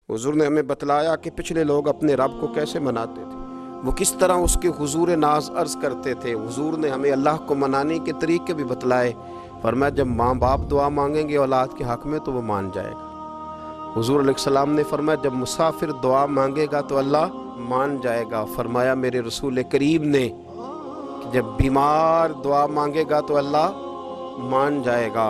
हुजूर ने हमें बतलाया कि पिछले लोग अपने रब को कैसे मनाते थे, वो किस तरह उसके हुजूर नाज अर्ज करते थे। हुजूर ने हमें अल्लाह को मनाने के तरीके भी बतलाए। फरमाया जब माँ बाप दुआ मांगेंगे औलाद के हक में तो वो मान जाएगा। हुजूर अलैहिस्सलाम ने फरमाया जब मुसाफिर दुआ मांगेगा तो अल्लाह मान जाएगा। फरमाया मेरे रसूल करीम ने कि जब बीमार दुआ मांगेगा तो अल्लाह मान जाएगा।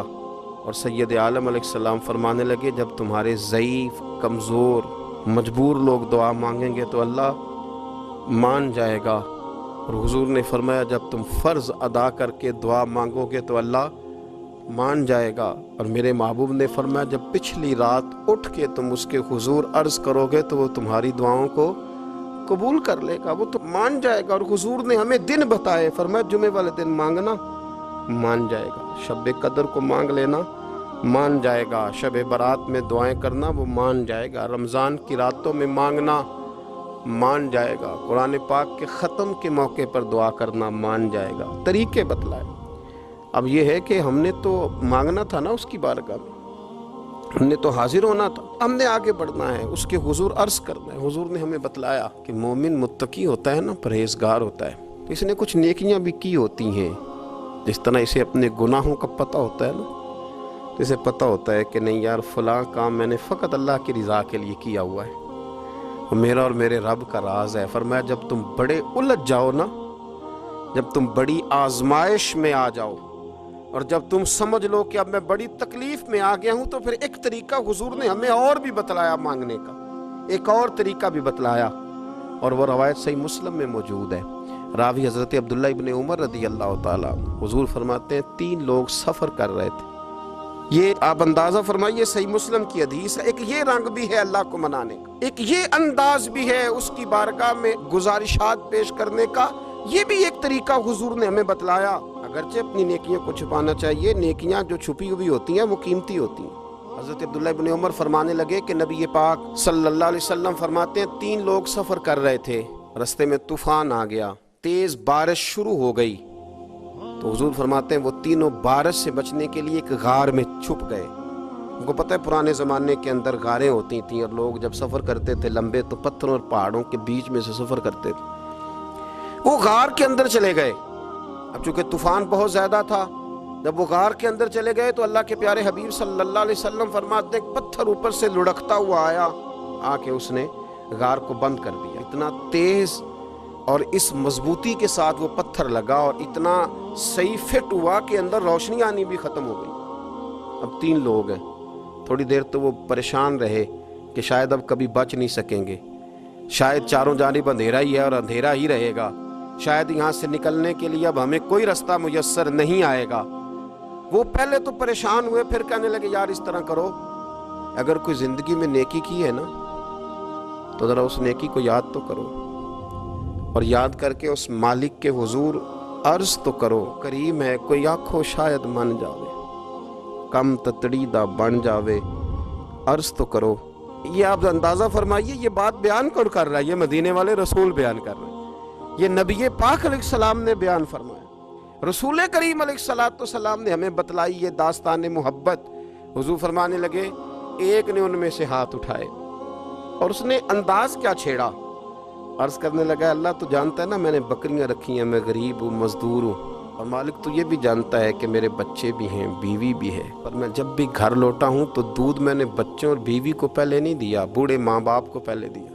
और सैयद आलम अलैहिस्सलाम फरमाने लगे जब तुम्हारे ज़ईफ़, कमज़ोर, मजबूर लोग दुआ मांगेंगे तो अल्लाह मान जाएगा। और हुजूर ने फरमाया जब तुम फ़र्ज़ अदा करके दुआ मांगोगे तो अल्लाह मान जाएगा। और मेरे महबूब ने फरमाया जब पिछली रात उठ के तुम उसके हुजूर अर्ज़ करोगे तो वो तुम्हारी दुआओं को कबूल कर लेगा, वो तो मान जाएगा। और हुजूर ने हमें दिन बताए, फरमाया जुमे वाले दिन मांगना मान जाएगा, शब कदर को मांग लेना मान जाएगा, शब बारात में दुआएं करना वो मान जाएगा, रमज़ान की रातों में मांगना मान जाएगा, कुरान पाक के ख़त्म के मौके पर दुआ करना मान जाएगा। तरीके बतलाए। अब ये है कि हमने तो मांगना था ना उसकी बारगाह में, हमने तो हाजिर होना था, हमने आगे बढ़ना है, उसके हुजूर अर्ज़ करना है। हुजूर ने हमें बतलाया कि मोमिन मुत्तकी होता है ना, परहेजगार होता है, तो इसने कुछ नेकियां भी की होती हैं। जिस तरह इसे अपने गुनाहों का पता होता है ना, तो इसे पता होता है कि नहीं यार फ़लाँ काम मैंने फ़कत अल्लाह की रज़ा के लिए किया हुआ है, वो मेरा और मेरे रब का राज है। फरमाया जब तुम बड़े उलझ जाओ ना, जब तुम बड़ी आजमाइश में आ जाओ और जब तुम समझ लो कि अब मैं बड़ी तकलीफ़ में आ गया हूँ, तो फिर एक तरीका हुजूर ने हमें और भी बतलाया मांगने का, एक और तरीका भी बतलाया। और वो रवायत सही मुस्लिम में मौजूद है। रावी हज़रत अब्दुल्ला इब्न उमर रदी अल्लाह ताला, हुजूर फरमाते हैं 3 लोग सफ़र कर रहे थे। ये आप अंदाज़ा फरमाइए, सही मुस्लिम की हदीस है। एक ये रंग भी है अल्लाह को मनाने का, एक ये अंदाज भी है उसकी बारगाह में गुजारिशात पेश करने का, ये भी एक तरीका हुजूर ने हमें बतलाया। अगरचे अपनी नेकियों को छुपाना चाहिए, नेकियां जो छुपी हुई होती हैं वो कीमती होती हैं। हज़रत अब्दुल्ला इब्न उमर फरमाने लगे कि नबी पाक सल्लल्लाहु अलैहि वसल्लम फरमाते हैं 3 लोग सफ़र कर रहे थे, रस्ते में तूफ़ान आ गया, तेज़ बारिश शुरू हो गई, तो हुजूर फरमाते हैं वो तीनों बारिश से बचने के लिए एक गार में छुप गए। उनको पता है पुराने ज़माने के अंदर गारें होती थीं और लोग जब सफ़र करते थे लंबे तो पत्थरों और पहाड़ों के बीच में से सफ़र करते थे। वो गार के अंदर चले गए। अब चूँकि तूफ़ान बहुत ज़्यादा था, जब वो गार के अंदर चले गए तो अल्लाह के प्यारे हबीब सल्लल्लाहु अलैहि वसल्लम फरमाते हैं पत्थर ऊपर से लुढ़कता हुआ आया, आके उसने गार को बंद कर दिया। इतना तेज़ और इस मजबूती के साथ वो पत्थर लगा और इतना सही फिट हुआ कि अंदर रोशनी आनी भी ख़त्म हो गई। अब 3 लोग हैं, थोड़ी देर तो वो परेशान रहे कि शायद अब कभी बच नहीं सकेंगे, शायद चारों जानिब अंधेरा ही है और अंधेरा ही रहेगा, शायद यहाँ से निकलने के लिए अब हमें कोई रास्ता मुयस्सर नहीं आएगा। वो पहले तो परेशान हुए, फिर कहने लगे यार इस तरह करो, अगर कोई ज़िंदगी में नेकी की है ना तो ज़रा उस नेकी को याद तो करो, और याद करके उस मालिक के हुजूर अर्ज़ तो करो, करीम है कोई आँखों शायद मन जावे, कम ततड़ी दा बन जावे, अर्ज़ तो करो। ये आप अंदाज़ा फरमाइए, ये बात बयान कौन कर रहा है? ये मदीने वाले रसूल बयान कर रहे हैं, ये नबी पाक अलैहिस्सलाम ने बयान फरमाया। रसूल करीम अलैहिस्सलाम ने हमें बतलाई ये दास्तान मोहब्बत। हुजूर फरमाने लगे एक ने उनमें से हाथ उठाए और उसने अंदाज क्या छेड़ा, अर्ज़ करने लगा अल्लाह तो जानता है ना मैंने बकरियां रखी हैं, मैं गरीब हूँ, मजदूर हूँ, और मालिक तो ये भी जानता है कि मेरे बच्चे भी हैं, बीवी भी है, पर मैं जब भी घर लौटा हूँ तो दूध मैंने बच्चों और बीवी को पहले नहीं दिया, बूढ़े माँ बाप को पहले दिया।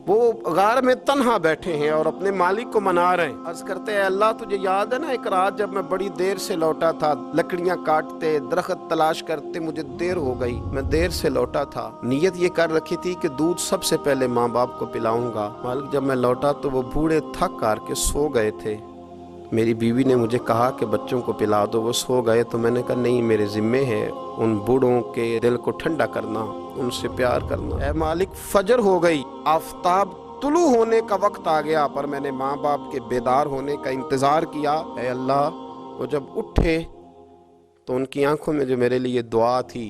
वो गार में तन्हा बैठे हैं और अपने मालिक को मना रहे हैं। अर्ज़ करते हैं अल्लाह तुझे याद है ना एक रात जब मैं बड़ी देर से लौटा था, लकड़ियां काटते, दरख्त तलाश करते, मुझे देर हो गई, मैं देर से लौटा था, नीयत ये कर रखी थी कि दूध सबसे पहले माँ बाप को पिलाऊंगा। मालिक जब मैं लौटा तो वो बूढ़े थक कर के सो गए थे, मेरी बीवी ने मुझे कहा कि बच्चों को पिला दो, वो सो गए, तो मैंने कहा नहीं मेरे ज़िम्मे है उन बूढ़ों के दिल को ठंडा करना, उनसे प्यार करना। ऐ मालिक फजर हो गई, आफताब तुलू होने का वक्त आ गया, पर मैंने माँ बाप के बेदार होने का इंतज़ार किया। ऐ अल्लाह वो जब उठे तो उनकी आंखों में जो मेरे लिए दुआ थी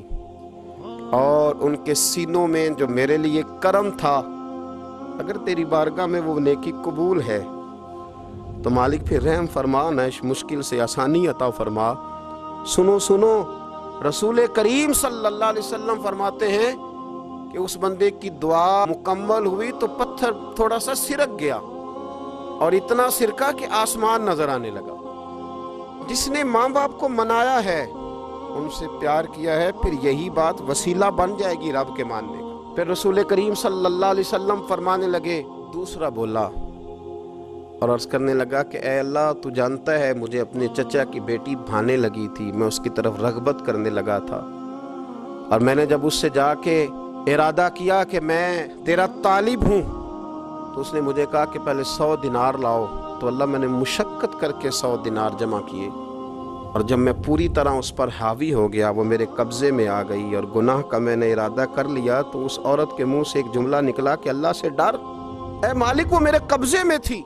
और उनके सीनों में जो मेरे लिए करम था, अगर तेरी बारगाह में वो नेकी कबूल है तो मालिक फिर रहम फरमा, न इस मुश्किल से आसानी अता फरमा। सुनो सुनो, रसूल करीम सल्लल्लाहु अलैहि वसल्लम फरमाते हैं کہ اس بندے کی دعا مکمل ہوئی تو پتھر تھوڑا سا سرک گیا اور اتنا سرکا کہ آسمان نظر آنے لگا۔ جس نے ماں باپ کو منایا ہے، ان سے پیار کیا ہے، پھر یہی بات وسیلہ بن جائے گی رب کے ماننے کا۔ پھر رسول کریم صلی اللہ علیہ وسلم فرمانے لگے، دوسرا بولا اور عرض کرنے لگا کہ اے اللہ، تو جانتا ہے مجھے اپنے چچا کی بیٹی بھانے لگی تھی، میں اس کی طرف رغبت کرنے لگا تھا، اور میں نے جب اس سے جا کے ارادہ کیا کہ میں تیرا طالب ہوں تو اس نے مجھے کہا کہ پہلے 100 دینار لاؤ، تو اللہ میں نے مشقت کر کے 100 دینار جمع کیے، اور جب میں پوری طرح اس پر حاوی ہو گیا، وہ میرے قبضے میں آ گئی اور گناہ کا میں نے ارادہ کر لیا، تو اس عورت کے منہ سے ایک جملہ نکلا کہ اللہ سے ڈر، اے مالک وہ میرے قبضے میں تھی،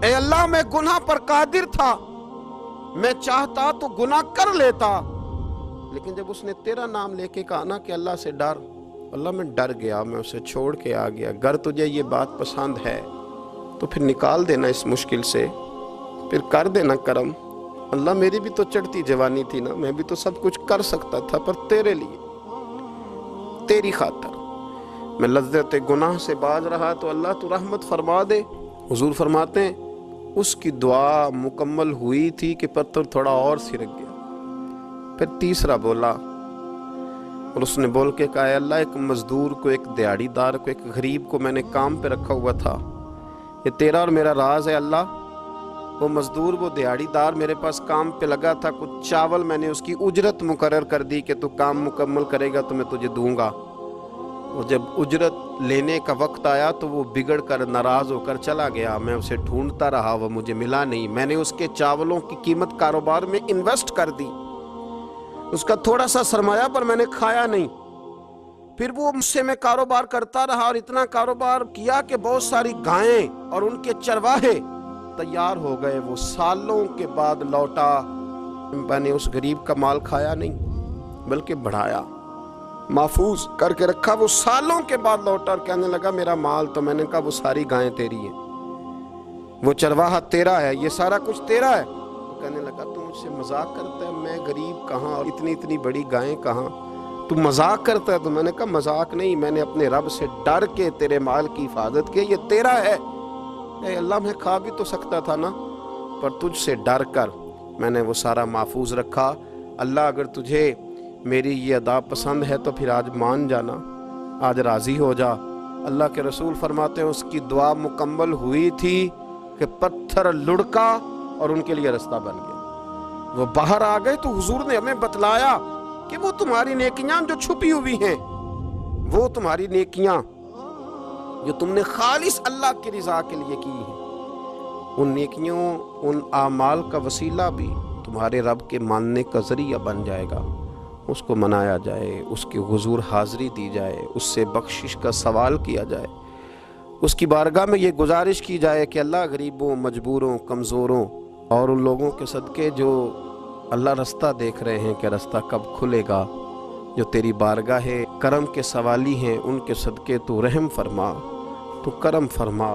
اے اللہ میں گناہ پر قادر تھا، میں چاہتا تو گناہ کر لیتا، لیکن جب اس نے تیرا نام لے کے کہا نا کہ اللہ سے ڈر، اللہ میں ڈر گیا، میں اسے چھوڑ کے آ گیا۔ اگر تجھے یہ بات پسند ہے تو پھر نکال دینا اس مشکل سے، پھر کر دینا کرم۔ اللہ میری بھی تو چڑھتی جوانی تھی نا، میں بھی تو سب کچھ کر سکتا تھا، پر تیرے لیے، تیری خاطر میں لذت گناہ سے باز رہا، تو اللہ تو رحمت فرما دے۔ حضور فرماتے ہیں اس کی دعا مکمل ہوئی تھی کہ پتھر تھوڑا اور سرک گیا۔ پھر تیسرا بولا اور اس نے بول کے کہا، اے اللہ، ایک مزدور کو، ایک دیہڑی دار کو، ایک غریب کو میں نے کام پہ رکھا ہوا تھا، یہ تیرا اور میرا راز ہے اللہ۔ وہ مزدور، وہ دیہڑی دار میرے پاس کام پہ لگا تھا، کچھ چاول میں نے اس کی اجرت مقرر کر دی کہ تو کام مکمل کرے گا تو میں تجھے دوں گا، اور جب اجرت لینے کا وقت آیا تو وہ بگڑ کر ناراض ہو کر چلا گیا، میں اسے ڈھونڈتا رہا، وہ مجھے ملا نہیں، میں نے اس کے چاولوں کی قیمت کاروبار میں انویسٹ کر دی، اس کا تھوڑا سا سرمایہ پر میں نے کھایا نہیں، پھر وہ مجھ سے میں کاروبار کرتا رہا اور اتنا کاروبار کیا کہ بہت ساری گائیں اور ان کے چرواہے تیار ہو گئے، وہ سالوں کے بعد لوٹا، میں نے اس غریب کا مال کھایا نہیں بلکہ بڑھایا، محفوظ کر کے رکھا، وہ سالوں کے بعد لوٹا اور کہنے لگا میرا مال، تو میں نے کہا وہ ساری گائیں تیری ہیں، وہ چرواہا تیرا ہے، یہ سارا کچھ تیرا ہے، تو کہنے لگا تو مجھ سے مذاق کرتا ہے، میں غریب کہاں اور اتنی بڑی گائیں کہاں، تو مذاق کرتا ہے؟ تو میں نے کہا مذاق نہیں، میں نے اپنے رب سے ڈر کے تیرے مال کی حفاظت کی، یہ تیرا ہے، اے اللہ میں کھا بھی تو سکتا تھا نا، پر تجھ سے ڈر کر میں نے وہ سارا محفوظ رکھا۔ اللہ اگر تجھے میری یہ ادا پسند ہے تو پھر آج مان جانا، آج راضی ہو جا۔ اللہ کے رسول فرماتے ہیں اس کی دعا مکمل ہوئی تھی کہ پتھر لڑکا اور ان کے لیے رستہ بن گیا، وہ باہر آ گئے، تو حضور نے ہمیں بتلایا کہ وہ تمہاری نیکیاں جو چھپی ہوئی ہیں، وہ تمہاری نیکیاں جو تم نے خالص اللہ کی رضا کے لیے کی ہیں، ان نیکیوں، ان اعمال کا وسیلہ بھی تمہارے رب کے ماننے کا ذریعہ بن جائے گا، اس کو منایا جائے، اس کے حضور حاضری دی جائے، اس سے بخشش کا سوال کیا جائے، اس کی بارگاہ میں یہ گزارش کی جائے کہ اللہ غریبوں، مجبوروں، کمزوروں اور ان لوگوں کے صدقے جو اللہ رستہ دیکھ رہے ہیں کہ رستہ کب کھلے گا، جو تیری بارگاہ کرم کے سوالی ہیں، ان کے صدقے تو رحم فرما، تو کرم فرما۔